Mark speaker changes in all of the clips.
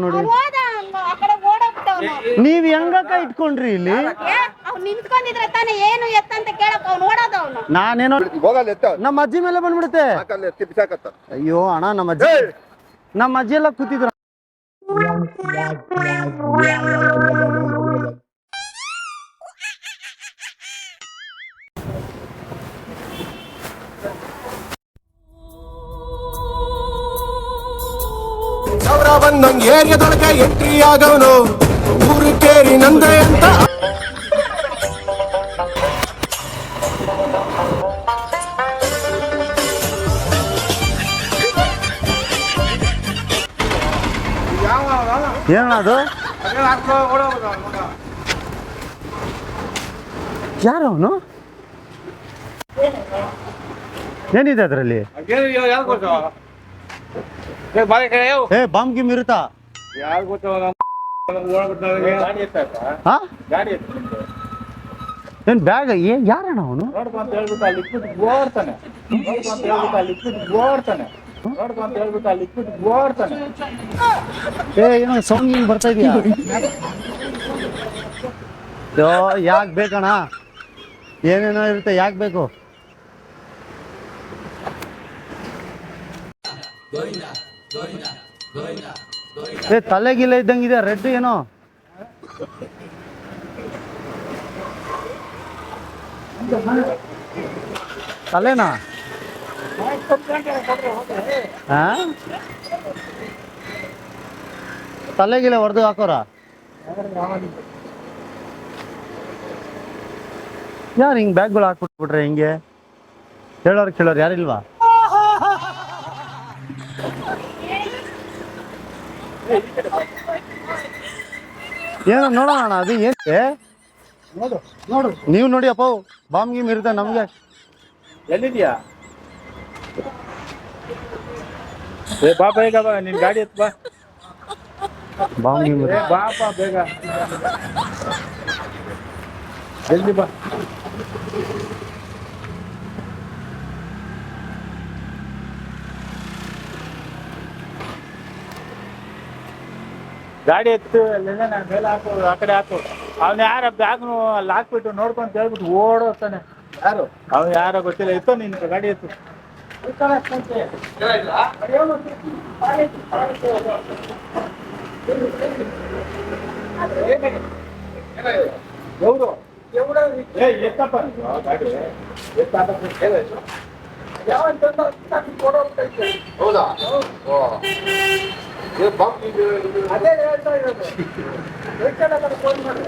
Speaker 1: ನೋಡಿ ನೀವ್ ಹೆಂಗಕ್ಕ ಇಟ್ಕೊಂಡ್ರಿ ಇಲ್ಲಿ
Speaker 2: ನಿಂತ್ಕೊಂಡಿದ್ರೆ ತಾನೇ ಏನು ಎತ್ತಂತ ಕೇಳಕ್ ಅವ್ನು ಓಡೋದು ಅವನು.
Speaker 1: ನಾನೇನೋ ನಮ್ಮ ಅಜ್ಜಿ ಮೇಲೆ ಬಂದ್ಬಿಡುತ್ತೆ. ಅಯ್ಯೋ ಅಣ್ಣ ನಮ್ಮ ಅಜ್ಜಿ ಎಲ್ಲ ಕೂತಿದ್ರ.
Speaker 3: ಬಂದಂಗ್ ಏರಿಯಾದೊಳಗೆ ಎಂಟ್ರಿ ಆಗವನು ಊರು ಕೇರಿ ನಂದ್ರೆ ಅಂತ
Speaker 1: ಏನಣ್ಣ ಅದು? ಯಾರು ಅವನು? ಏನಿದೆ ಅದ್ರಲ್ಲಿ? ಬಾಂಬ್ ಗಿಮ್ ಇರುತ್ತಾ? ಏನ್ ಬ್ಯಾಗ್? ಯಾರಣ್ಣ ಅವನು? ಏನೋ ಸೌಂಡ್ ಬರ್ತಾ ಇದೆಯಾ? ಯಾಕೆ ಬೇಕಣ್ಣ? ಏನೇನೋ ಇರುತ್ತೆ, ಯಾಕೆ ಬೇಕು? ತಲೆಗಿಲ್ಲ ಇದ್ದಂಗಿದೆ. ರೆಡ್ ಏನೋ ತಲೆನಾ? ತಲೆಗಿಲ್ಲ ಹೊಡೆದು ಹಾಕೋರ? ಯಾರು ಹಿಂಗ್ ಬ್ಯಾಗ್ಗಳು ಹಾಕ್ಬಿಟ್ಬಿಟ್ರೆ ಹಿಂಗೆ? ಹೇಳೋರು ಕೇಳೋರು ಯಾರಿಲ್ವಾ? ಏನೋ ನೋಡೋಣ. ಅದು ಏಕೆ ನೋಡು ನೀವು ನೋಡಿ ಅಪ್ಪ. ಬಾಂಬ್ ಗೀಮ್ ಇರುತ್ತೆ ನಮ್ಗೆ.
Speaker 4: ಎಲ್ಲಿದ್ಯಾ? ಬಾ ಬೇಗ ಬಾ, ನಿನ್ ಗಾಡಿ ಎತ್ ಬಾ.
Speaker 1: ಬಾಂಬ್ ಗೀಮ್
Speaker 4: ಬಾಪಾ ಬೇಗ ಜಲ್ದಿ ಬಾ. ಗಾಡಿ ಎತ್ತು ನಾನು ಮೇಲೆ ಹಾಕು, ಆ ಕಡೆ ಹಾಕು. ಅವ್ನು ಯಾರ ಬ್ಯಾಗ್ನು ಅಲ್ಲಿ ಹಾಕ್ಬಿಟ್ಟು ನೋಡ್ಕೊಂಡು ಹೇಳ್ಬಿಟ್ಟು ಓಡೋತಾನೆ. ಯಾರು ಅವ್ನು? ಯಾರೋ ಗೊತ್ತಿಲ್ಲ. ಎತ್ತೋ ನೀನು ಗಾಡಿ ಎತ್ತು. ಎತ್ತಪ್ಪ ಗಾಡಿ
Speaker 3: ಹೌದಾ?
Speaker 4: ಅದೇ ಹೇಳ್ತಾ ಇರೋದು. ಫೋನ್ ಮಾಡಿ.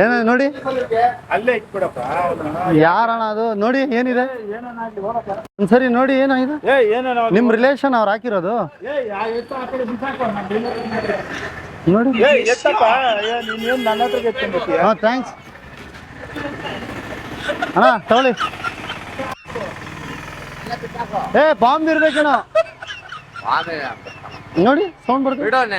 Speaker 1: ಏನ ನೋಡಿ?
Speaker 4: ಅಲ್ಲೇ ಇಟ್ಬಿಡಪ್ಪ.
Speaker 1: ಯಾರಣ್ಣ ಅದು? ನೋಡಿ ಏನಿದೆ ಒಂದ್ಸರಿ ನೋಡಿ. ಏನಾಗಿದೆ? ನಿಮ್ ರಿಲೇಷನ್ ಅವ್ರು ಹಾಕಿರೋದು ನೋಡಿ.
Speaker 4: ಎತ್ತಪ್ಪ ನೀನು ನನ್ನ ಹತ್ರ ಎತ್ಕೊಂಡ್ಬಿಡ್ತೀಯ.
Speaker 1: ಹಾಂ ಥ್ಯಾಂಕ್ಸ್ ಅಣ್ಣ. ತಗೊಳ್ಳಿ. ಬಾಂಬ್ ಇರ್ಬೇಕೇನೋ ನೋಡಿ. ಸೌಂಡ್ ಬರ್ತದೆ.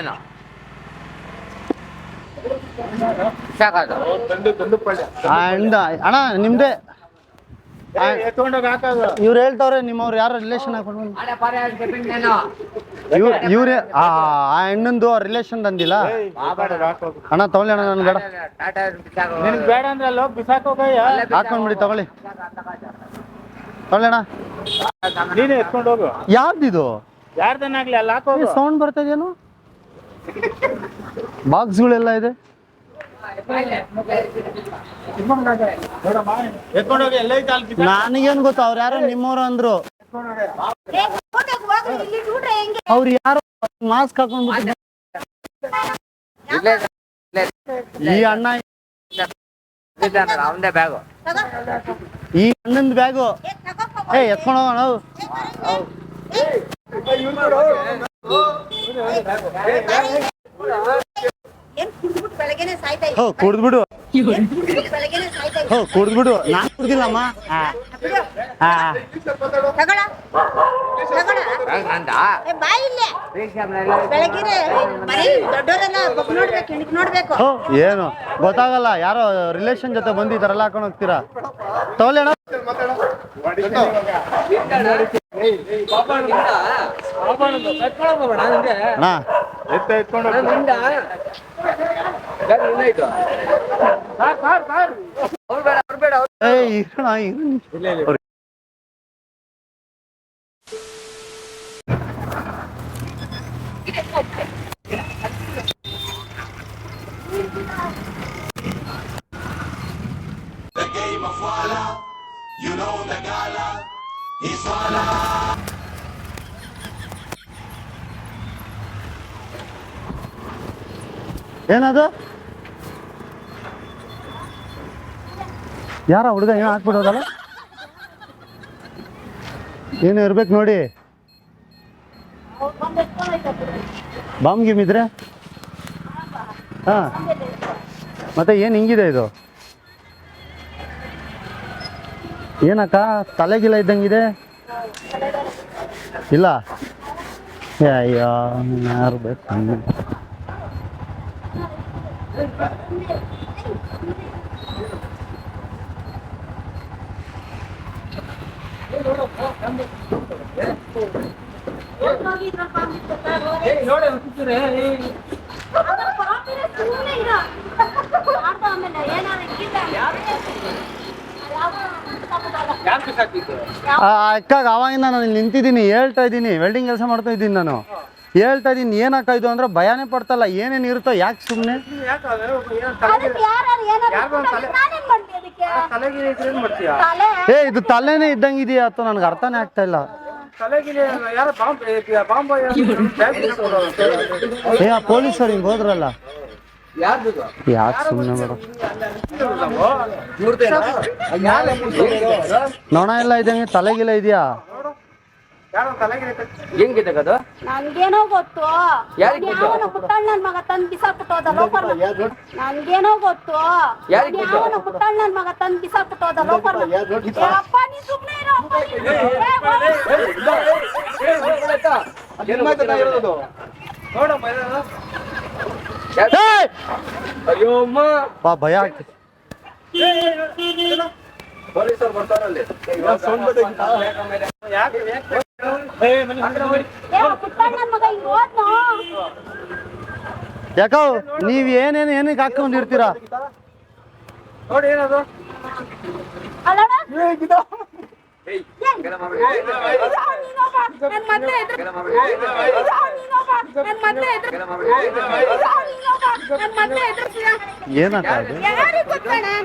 Speaker 1: ಅಣ್ಣ ನಿಮ್ದೇ ಇವ್ರು ಹೇಳ್ತವ್ರೆ. ನಿಮ್ಮವ್ರು ಯಾರು ರಿಲೇಷನ್ ಹಾಕೊಂಡು ಇವ್ರೇ ಆ ಹೆಣ್ಣಂದು ರಿಲೇಷನ್ ಅಂದಿಲ್ಲ ಅಣ್ಣ. ತಗೊಳ್ಳಿ ಅಣ್ಣ. ನನ್ ಬೇಡ.
Speaker 4: ಬೇಡ ಅಂದ್ರೆ ಅಲ್ಲ
Speaker 1: ಹಾಕೊಂಡ್ಬಿಡಿ. ತಗೊಳ್ಳಿ ತಗೊಳ್ಳಿ ಅಣ್ಣ.
Speaker 4: ನೀನೇ ಎತ್ಕೊಂಡು ಹೋಗು.
Speaker 1: ಯಾವ್ದಿದು?
Speaker 4: ಯಾರ್ದನ್ನಾಗ್ಲಿ ಅಲ್ಲಿ ಹಾಕೋ.
Speaker 1: ಸೌಂಡ್ ಬರ್ತಾ ಇದೆಯೇನು? ಬಾಕ್ಸ್ಗಳೆಲ್ಲ ಇದೆ. ನನಗೇನು ಗೊತ್ತ? ಅವ್ರು ಯಾರೋ ನಿಮ್ಮವ್ರು ಅಂದ್ರು. ಅವ್ರು ಯಾರೋ ಮಾಸ್ಕ್ ಹಾಕೊಂಡ್ಬಿಟ್ಟು ಈ ಅಣ್ಣ ಈ ಅಣ್ಣಂದ್ ಬ್ಯಾಗು ಎತ್ಕೊಂಡು ಹೋಗೋಣ. ಕುಡ್ದ್ಬಿಡು. ಕುಡ್ದ್ಬಿಡು. ನಾನ್ ಕುಡ್ದಿಲ್ಲಮ್ಮ.
Speaker 2: ತಗೊಳ ಬಾಯಿ ಇಲ್ಲೇ ಬೆಳಗಿರೆ ಬರೀ ದೊಡ್ಡವರೆಲ್ಲ ನೋಡ್ಬೇಕು ಹೆಣ್ಣಿಗೆ ನೋಡ್ಬೇಕು.
Speaker 1: ಏನು ಗೊತ್ತಾಗಲ್ಲ, ಯಾರೋ ರಿಲೇಷನ್ ಜೊತೆ ಬಂದಿದ್ದಾರಲ್ಲ ಹಾಕೊಂಡು ಹೋಗ್ತೀರಾ. ತಗೊಳ್ಳಿ ಅಣ್ಣ.
Speaker 3: The game of Walla, you know the gala is Walla.
Speaker 1: ಏನದು? ಯಾರ ಹುಡುಗ ಏನೋ ಹಾಕ್ಬಿಡೋದಲ್ಲ, ಏನು ಇರ್ಬೇಕು ನೋಡಿ. ಬಾಂಬ್ ಗಿಮ್ ಇದ್ರೆ ಹಾ, ಮತ್ತೆ ಏನು ಹಿಂಗಿದೆ ಇದು? ಏನಕ್ಕ ತಲೆಗಿಲ್ಲ ಇದ್ದಂಗಿದೆ? ಇಲ್ಲ, ಅಯ್ಯೋ ಯಾರು ಬೇಕು? ಅಕ್ಕಾಗ ಅವಾಗಿಂದ ನಾನು ಇಲ್ಲಿ ನಿಂತಿದ್ದೀನಿ, ಹೇಳ್ತಾ ಇದ್ದೀನಿ, ವೆಲ್ಡಿಂಗ್ ಕೆಲಸ ಮಾಡ್ತಾ ಇದ್ದೀನಿ ನಾನು, ಹೇಳ್ತಾ ಇದ್ದೀನಿ. ಏನಕ್ಕ ಇದು ಅಂದ್ರೆ ಭಯನೇ ಪಡ್ತಲ್ಲ, ಏನೇನು ಇರುತ್ತೋ ಯಾಕೆ ಸುಮ್ಮನೆ? ಏ ಇದು ತಲೆನೇ ಇದ್ದಂಗಿದೆಯಾ ಅಥವಾ ನನಗೆ ಅರ್ಥನೇ ಆಗ್ತಾ ಇಲ್ಲ. ಏ ಪೊಲೀಸರು ಹಿಂಗೆ ಹೋದ್ರಲ್ಲ, ಯಾಕೆ ಸುಮ್ಮನೆ ಮೇಡಮ್? ನೊಣ ಎಲ್ಲ ಇದ್ದಂಗೆ ತಲೆಗಿಲ್ಲ ಇದೆಯಾ?
Speaker 2: ನನ್ಗೇನೋ ಗೊತ್ತು, ಯಾವನ ಪುಟ್ಟಣ್ಣನ್ ಮಗ ತಂದ್ ಬಿಸಾಕ್ಬಿಟ್ಟೋದ ಲೋಪರ್. ನನ್ಗೇನೋ ಗೊತ್ತು, ಯಾವನ ಪುಟ್ಟಣ್ಣನ್ ಮಗ ತಂದ್ ಬಿಸಾಕ್ಬಿಟ್ಟೋದ ಲೋಪರ್. ಅಪ್ಪ ನೀ ಸುಮ್ನೆ ಇರೋ, ಅಪ್ಪ
Speaker 1: ಭಯ ಆಗ್ತದೆ.
Speaker 2: ಪುಟ್ಟಣ್ಣನ್ ಮಗ ಹಿಂಗ್ ಹೋದ್ನೋ.
Speaker 1: ಯಾಕೋ ನೀವ್ ಏನೇನು ಏನಕ್ಕೆ ಹಾಕೊಂಡಿರ್ತೀರಾ?
Speaker 4: ನೋಡಿ ಏನದು
Speaker 2: ಅಲ್ಲಣ್ಣ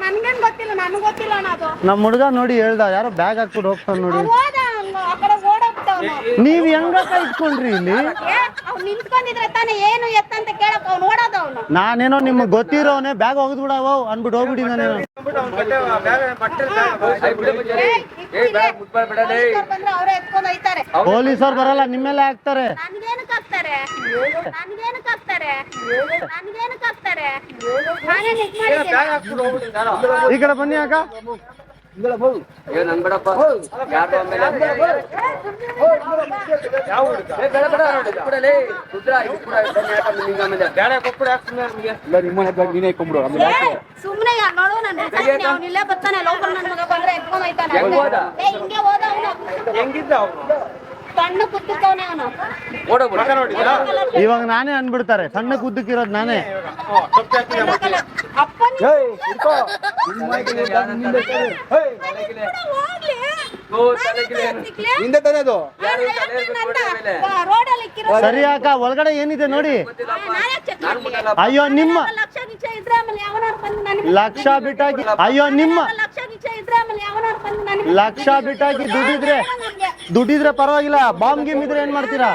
Speaker 2: ನನ್ಗೇನ್ ಗೊತ್ತಿಲ್ಲ, ನನ್ಗೆ ಗೊತ್ತಿಲ್ಲ ಅದು.
Speaker 1: ನಮ್ಮ ಹುಡುಗ ನೋಡಿ ಹೇಳ್ದ, ಯಾರೋ ಬ್ಯಾಗ್ ಹಾಕ್ಬಿಟ್ಟು ಹೋಗ್ತಾನೆ ನೋಡಿ. ನೀವ್ ಹೆಂಗಕ್ಕ ಇಟ್ಕೊಂಡ್ರಿ ಇಲ್ಲಿ?
Speaker 2: ನಿಂತ್ಕೊಂಡಿದ್ರೆ ತಾನೇ ಏನು ಎತ್ತಂತ ಕೇಳಕ್ ಅವ್ನು ಓಡೋದ. ಅವನು
Speaker 1: ನಾನೇನೋ ನಿಮ್ಗೆ ಗೊತ್ತಿರೋನೆ ಬ್ಯಾಗ್ ಹೋಗದ್ ಬಿಡವ ಅನ್ಬಿಟ್ಟು ಹೋಗ್ಬಿಡಿ. ನಾನೇನೋ
Speaker 2: ಅವ್ರೆ ಎತ್ಕೊಂಡ್ ಹೋಯ್ತಾರೆ.
Speaker 1: ಪೊಲೀಸರು ಬರಲ್ಲ, ನಿಮ್ಮೆಲ್ಲ ಹಾಕ್ತಾರೆ.
Speaker 2: ನನ್ಗೇನಕ್ ಹಾಕ್ತಾರೆ? ನನ್ಗೇನಕ್ ಹಾಕ್ತಾರೆ? ನನ್ಗೇನಕ್ ಹಾಕ್ತಾರೆ? ನಾನೇನ್ ಇದ್ ಮಾಡಿದ್ದೀನಿ?
Speaker 1: ಈ ಕಡೆ ಬನ್ನಿ ಅಕ್ಕ.
Speaker 2: ಸುಮ್ನೆ ನೋಡು, ನಾನು ಇಲ್ಲೇ ಬರ್ತಾನೆ. ಲೋಕಲ್ ನನ್ ಮಗ ಬಂದ್ರೆ ಎತ್ಕೊಂಡ್ ಹೋಯ್ತಾನೆ. ಹಿಂಗೆ ಹೋದ ಅವನು, ಸಣ್ಣ ಕುತ್ತವನೇ ಅವನು.
Speaker 1: ಇವಾಗ ನಾನೇ ಅನ್ಬಿಡ್ತಾರೆ, ಸಣ್ಣ ಕುದ್ದಕ್ಕಿರೋದು ನಾನೇ. ಸರಿ ಅಕ್ಕ, ಒಳಗಡೆ ಏನಿದೆ ನೋಡಿ. ಅಯ್ಯೋ ನಿಮ್ಮ ಲಕ್ಷ ಬಿಟ್ಟಾಗಿ, ಅಯ್ಯೋ ನಿಮ್ಮ ಲಕ್ಷ ಬಿಟ್ಟಾಗಿ ದುಡ್ಡಿದ್ರೆ ಪರವಾಗಿಲ್ಲ, ಬಾಂಬ್ ಗಿಮ್ ಇದ್ರೆ ಏನ್ ಮಾಡ್ತೀರಾ?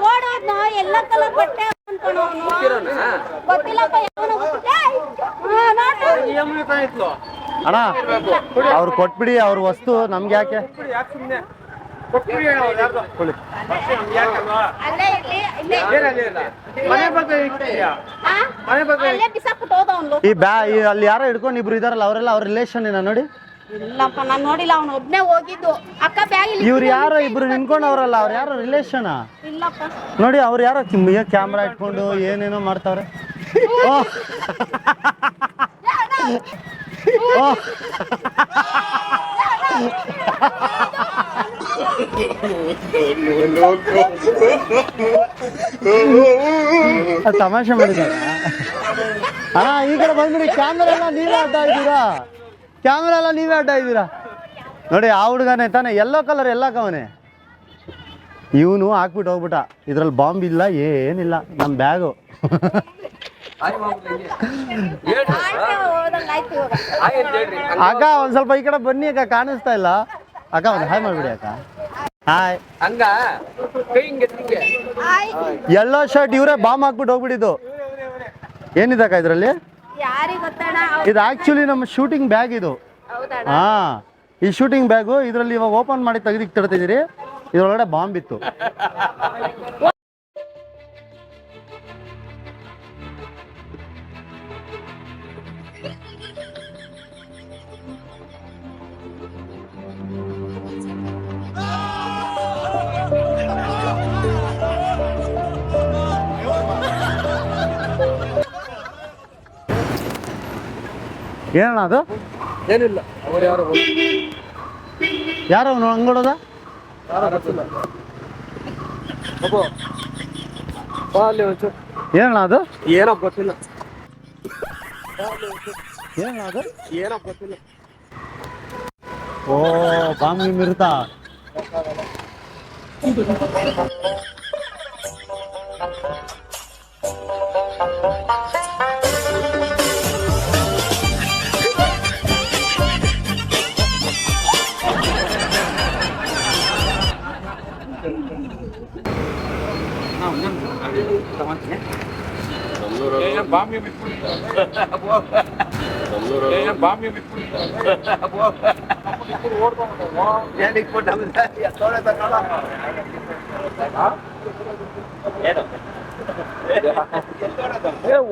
Speaker 2: ಓಡೋದ್ನ ಎಲ್ಲ ಕಲರ್ ಬಟ್ಟೆ ಗೊತ್ತಿಲ್ಲಪ್ಪ.
Speaker 1: ಅಣ್ಣ ಅವ್ರು ಕೊಟ್ಬಿಡಿ, ಅವ್ರ ವಸ್ತು ನಮ್ಗೆ ಯಾಕೆ?
Speaker 2: ಅಲ್ಲೇ ಇಲ್ಲಿ ಅಲ್ಲೇ ಬಿಸಾಕ್ಬಿಟ್ಟು ಹೋದ ಅವ್ನು.
Speaker 1: ಅಲ್ಲಿ ಯಾರೋ ಹಿಡ್ಕೊಂಡು ಇಬ್ರು ಇದಾರಲ್ಲ ಅವರೆಲ್ಲ ಅವ್ರ ರಿಲೇಷನ್ ನೋಡಿ.
Speaker 2: ಇಲ್ಲಪ್ಪ ನಾನು ನೋಡಿಲ್ಲ, ಅವ್ನು ಒಬ್ನೇ ಹೋಗಿದ್ದು. ಅಕ್ಕ ಬ್ಯಾಗ್ ಇಲ್ಲಿ
Speaker 1: ಇವ್ರು ಯಾರೋ ಇಬ್ರು ನಿಂತ್ಕೊಂಡವ್ರಲ್ಲ, ಅವ್ರು ಯಾರೋ ರಿಲೇಷನ್
Speaker 2: ಇಲ್ಲಪ್ಪ.
Speaker 1: ನೋಡಿ ಅವ್ರು ಯಾರೋ ಕ್ಯಾಮ್ರಾ ಇಟ್ಕೊಂಡು ಏನೇನೋ ಮಾಡ್ತಾವ್ರೆ. ತಮಾಷೆ ಮಾಡಿದಾರ ಅಣ್ಣ. ಈ ಕಡೆ ಬಂದ್ಬಿಡಿ, ಕ್ಯಾಮ್ರಾ ಎಲ್ಲ ನೀವೇ ಅಡ್ಡ ಇದ್ದೀರಾ, ಕ್ಯಾಮ್ರಾ ಎಲ್ಲ ನೀವೇ ಅಡ್ಡ ಇದ್ದೀರಾ. ನೋಡಿ ಆ ಹುಡುಗನೇ ತಾನೆ, ಯೆಲ್ಲೋ ಕಲರ್ ಎಲ್ಲ ಕವನೆ. ಇವನು ಹಾಕ್ಬಿಟ್ಟು ಹೋಗ್ಬಿಟ್ಟ, ಇದ್ರಲ್ಲಿ ಬಾಂಬ್ ಇಲ್ಲ ಏನಿಲ್ಲ, ನಮ್ಮ ಬ್ಯಾಗು. ಅಕ್ಕ ಒಂದ್ ಸ್ವಲ್ಪ ಈ ಕಡೆ ಬನ್ನಿ ಅಕ್ಕ, ಕಾಣಿಸ್ತಾ ಇಲ್ಲ ಅಕ್ಕ, ಒಂದು ಹಾಯ್ ಮಾಡ್ಬಿಡಿ ಅಕ್ಕ. ಹಾಯ್. ಯೆಲ್ಲೋ ಶರ್ಟ್ ಇವರೇ ಬಾಂಬ್ ಹಾಕ್ಬಿಟ್ಟು ಹೋಗ್ಬಿಟ್ಟಿದ್ದು. ಏನಿದಕ್ಕ ಇದ್ರಲ್ಲಿ?
Speaker 2: ಯಾರಿಗೆ ಗೊತ್ತಣ್ಣ?
Speaker 1: ಇದು ಆಕ್ಚುಲಿ ನಮ್ಮ ಶೂಟಿಂಗ್ ಬ್ಯಾಗ್ ಇದು. ಹಾ, ಈ ಶೂಟಿಂಗ್ ಬ್ಯಾಗು ಇದ್ರಲ್ಲಿ ಇವಾಗ ಓಪನ್ ಮಾಡಿ ತೆಗೆದಿಕ್ ತಡ್ತಿದ್ದೀರಿ, ಇದ್ರೊಳಗಡೆ ಬಾಂಬ್ ಇತ್ತು. ಏನಣ್ಣ ಅದು?
Speaker 5: ಏನಿಲ್ಲ, ಅವ್ರು ಯಾರು
Speaker 1: ಯಾರು ಅವನು ಹಂಗೋಡೋದ? ಏನಣ್ಣ ಅದು?
Speaker 5: ಏನೋ ಗೊತ್ತಿಲ್ಲ.
Speaker 1: ಏನಣ್ಣ ಅದು?
Speaker 5: ಏನೋ ಗೊತ್ತಿಲ್ಲ.
Speaker 1: ಓ ಬಾಂಬ್ ಇರ್ತಾ.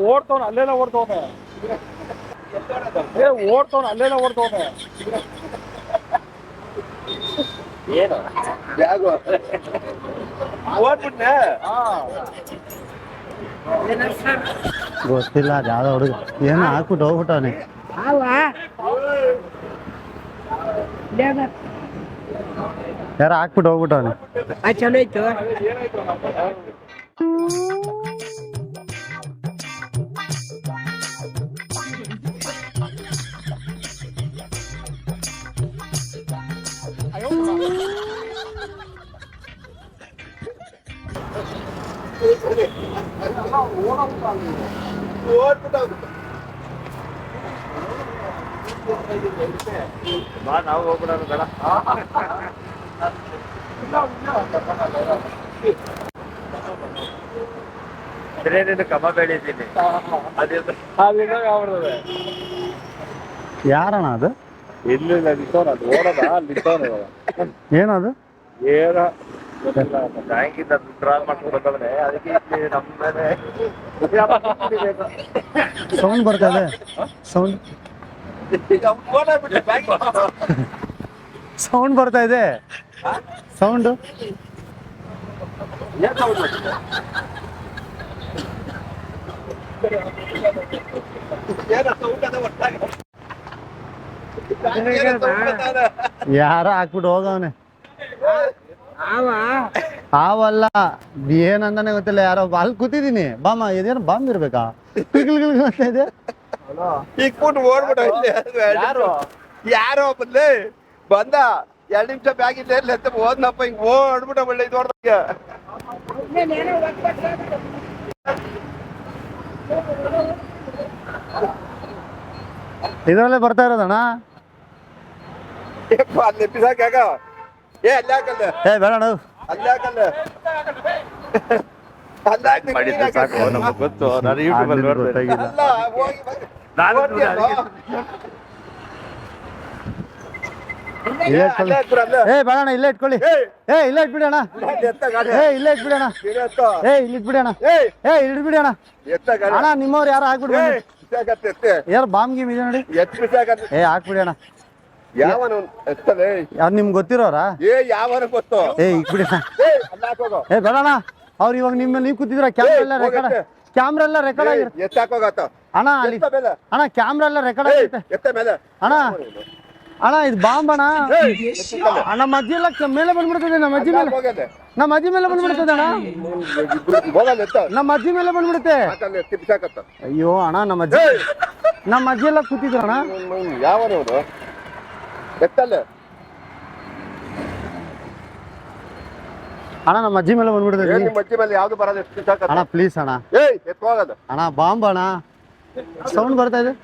Speaker 4: ಓಡ್ತವನ ಅಲ್ಲೆಲ್ಲ ಓಡ್ತವನೆ, ಓಡ್ತವನ ಅಲ್ಲೆಲ್ಲ ಓಡ್ತವನೆ.
Speaker 5: ಏನು ಬ್ಯಾಗು ಓಡ್ಬಿಟ್ನೆ.
Speaker 1: ಗೊತ್ತಿಲ್ಲ, ಅದು ಯಾವ್ದೋ ಹುಡುಗ ಏನೋ ಹಾಕ್ಬಿಟ್ಟು ಹೋಗ್ಬಿಟ್ಟವನೆ. ಯಾರ ಹಾಕ್ಬಿಟ್ಟು ಹೋಗ್ಬಿಟ್ಟವನೆ.
Speaker 5: ಚಲೋ ಇತ್ತು.
Speaker 4: ಬಾ ನಾವು ಹೋಗ್ಬಿಡೋಣ ಬೇಡ. ಕಬಾಬ್ ಬೆಳಿತೀನಿ
Speaker 1: ಯಾರಣ್ಣ ಅದು?
Speaker 4: ಇಲ್ಲಿ ನಿಂತವನ, ಅದು ಓಡೋದ ಅಲ್ಲಿ ನಿಂತವನ.
Speaker 1: ಏನದು?
Speaker 4: ಏನ ಬ್ಯಾಂಕಿಂದ ಡ್ರಾ ಮಾಡ್ಕೊಂಡು ಬಂದವನೆ, ಅದಕ್ಕೆ ಇಲ್ಲಿ ನಮ್ಮನೆ
Speaker 1: ಸೌಂಡ್ ಬರ್ತಾ ಇದೆ. ಸೌಂಡ್ ಸೌಂಡ್ ಬರ್ತಾ ಇದೆ. ಸೌಂಡು ಯಾರ ಹಾಕ್ಬಿಟ್ಟು ಹೋಗವನೆ. ಆವಲ್ಲ, ಏನಂದಾನೆ ಗೊತ್ತಿಲ್ಲ. ಯಾರೋ ಅಲ್ಲಿ ಕೂತಿದ್ದೀನಿ, ಬಾಮ ಇದೇನು ಬಾಂಬ್ ಇರ್ಬೇಕಾ? ಇದೆ
Speaker 5: ಇಕ್ಬಿಟ್ಟು ಓಡ್ಬಿಟ್ಟು ಯಾರೋ ಬದ್ಲೆ ಬಂದ 2 ನಿಮಿಷ ಬ್ಯಾಗ್ ಇಲ್ಲೇ ಇರ್ಲಿ ಅಂತ ಹೋದ್ನಪ್ಪ. ಹಿಂಗ್ ಓಡ್ಬಿಟ್ಟ ಒಳ್ಳೆ ಇದು ಹೊಡ್ದಾಗ.
Speaker 1: ಇದರಲ್ಲೇ ಬರ್ತಾ ಇರೋದಣ್ಣ.
Speaker 5: ಅಲ್ಲಿ ಬಿಸಾಕಾಗ ಅಲ್ಲಿ ಹಾಕಲ್ಲ,
Speaker 1: ಬೇಡ
Speaker 5: ಅಲ್ಲಿ ಹಾಕಲ್ಲ,
Speaker 4: ಗೊತ್ತು. ನಾನು ಯೂಟ್ಯೂಬ್ ಅಲ್ಲಿ
Speaker 1: ಗೊತ್ತಾಗಿಲ್ಲ.
Speaker 5: ಅಲ್ಲ ಹೋಗಿ
Speaker 1: ಇಲ್ಲೇ ಇಟ್ಕೊಳ್ಳಿ ಏ ಬೇಡಣ್ಣ ಇಲ್ಲೇ ಇಟ್ಕೊಳ್ಳಿ ಏ ಇಲ್ಲೇ ಇಟ್ಬಿಡಿ ಅಣ್ಣ ಏ ಇಲ್ಲೇ ಇಟ್ಬಿಡಿ ಅಣ್ಣ ಏ ಇಲ್ಲಿ ಇಟ್ಬಿಡಿ ಅಣ್ಣ ಏ ಇಟ್ಬಿಡಿ ಅಣ್ಣ ಅಣ್ಣ ನಿಮ್ಮವ್ರು ಯಾರು ಹಾಕ್ಬಿಡಿ ಯಾರು ಬಾಂಬ್ ಗೀಮ್ ಇದೆ ನೋಡಿ ಏ ಹಾಕ್ಬಿಡಿ ಅಣ್ಣ
Speaker 5: ಯಾವನು ಎತ್ತಲೇ
Speaker 1: ಯಾರು ನಿಮ್ಗೆ ಗೊತ್ತಿರೋರಾ
Speaker 5: ಯಾವನ ಗೊತ್ತು
Speaker 1: ಏ ಇಕ್ಬಿಡಿ ಅಣ್ಣ ಏ ಬೇಡಣ್ಣ ಅವ್ರು ಇವಾಗ ನೀವು ಕೂತಿದ್ರ ಕ್ಯಾಮ್ರಾ ಎಲ್ಲ ರೆಕಾರ್ಡ್ ಆಗಿರುತ್ತೆ
Speaker 5: ಎತ್ತಾಕೋಗತ್ತ
Speaker 1: ಅಣ್ಣ ಅಲ್ಲಿ ಅಣ್ಣ ಕ್ಯಾಮ್ರಾ ಎಲ್ಲ ರೆಕಾರ್ಡ್ ಆಗಿರುತ್ತೆ
Speaker 5: ಎತ್ತ ಮೇಲೆ
Speaker 1: ಅಣ್ಣ ಅಣ್ಣ ಇದು ಬಾಂಬ್ ಅಣ್ಣ ನಮ್ಮ ಅಜ್ಜಿ ಎಲ್ಲ ಮೇಲೆ ಬಂದ್ಬಿಡ್ತದೆ ನಮ್ಮ ಅಜ್ಜಿ ಮೇಲೆ ಬಂದ್ಬಿಡ್ತದೆ ಅಣ್ಣ
Speaker 5: ಹೋಗಲ್ಲ ಎತ್ತ
Speaker 1: ನಮ್ಮ ಅಜ್ಜಿ ಮೇಲೆ ಬಂದ್ಬಿಡುತ್ತೆ
Speaker 5: ತಿಪ್ಸಾಕತ್ತ
Speaker 1: ಅಯ್ಯೋ ಅಣ್ಣ ನಮ್ಮ ಅಜ್ಜಿ ಎಲ್ಲ ಕೂತಿದ್ರು ಅಣ್ಣ
Speaker 5: ಯಾವನವನು ಎತ್ತಲ್ಲ
Speaker 1: ಅಣ್ಣ ನಮ್ಮ ಅಜ್ಜಿ ಮೇಲೆ ಬಂದ್ಬಿಡ್ತದೆ
Speaker 5: ನಿಮ್ಮ ಅಜ್ಜಿ ಮೇಲೆ ಯಾವ್ದು ಬರೋದು ತಿಪ್ಸಾಕತ್ತ
Speaker 1: ಅಣ್ಣ ಪ್ಲೀಸ್ ಅಣ್ಣ
Speaker 5: ಎತ್ಕೋಗಲ್ಲ
Speaker 1: ಅಣ್ಣ ಬಾಂಬ್ ಅಣ್ಣ ಸೌಂಡ್ ಬರ್ತಾ ಇದೆ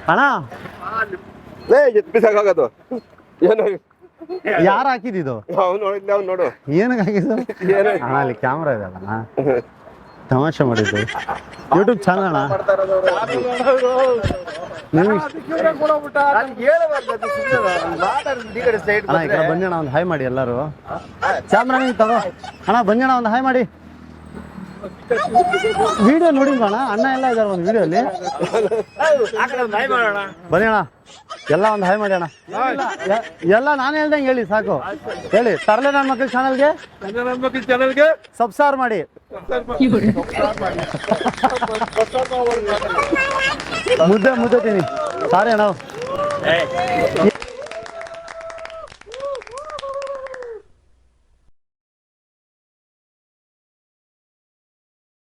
Speaker 1: ಅಣ್ಣ
Speaker 5: ಎತ್ಬಿಸಾಕೋದು ಏನು
Speaker 1: ಯಾರು ಹಾಕಿದ್ದು
Speaker 5: ಅವ್ನು ನೋಡಿದ್ಲ ಅವ್ನು ನೋಡು
Speaker 1: ಏನಕ್ಕೆ ಹಾಕಿದ್ದು ಅಣ್ಣ ಅಲ್ಲಿ ಕ್ಯಾಮ್ರಾ ಇದೆ ಅಣ್ಣ ತಮಾಷೆ ಮಾಡಿದ್ದು ಯೂಟ್ಯೂಬ್ ಚಾನಲ್ ಅಣ್ಣ ಅಣ್ಣ ಈ ಕಡೆ ಬನ್ನಿ ಅಣ್ಣ ಒಂದು ಹಾಯ್ ಮಾಡಿ ಎಲ್ಲರೂ ಕ್ಯಾಮ್ರಾ ನೀವು ತಗೋ ಅಣ್ಣ ಬನ್ನಿ ಅಣ್ಣ ಒಂದು ಹಾಯ್ ಮಾಡಿ ವಿಡಿಯೋ ನೋಡಿಲ್ವ ಅಣ್ಣ ಅಣ್ಣ ಎಲ್ಲ ಇದಾರೆ ಒಂದು ವಿಡಿಯೋಲಿ ಬನ್ನಿ ಅಣ್ಣ ಎಲ್ಲ ಒಂದು ಹಾಯ್ ಮಾಡಿ ಅಣ್ಣ ಎಲ್ಲ ನಾನು ಹೇಳ್ದಂಗೆ ಹೇಳಿ ಸಾಕು ಹೇಳಿ ತರಲೆ ನನ್ನ ಮಕ್ಕಳ ಚಾನಲ್ಗೆ ಸಬ್ಸ್ಕ್ರೈಬ್ ಮಾಡಿ ಮುದ್ದೆ ತಿನ್ನಿ ಸಾರಿ ಅಣ್ಣ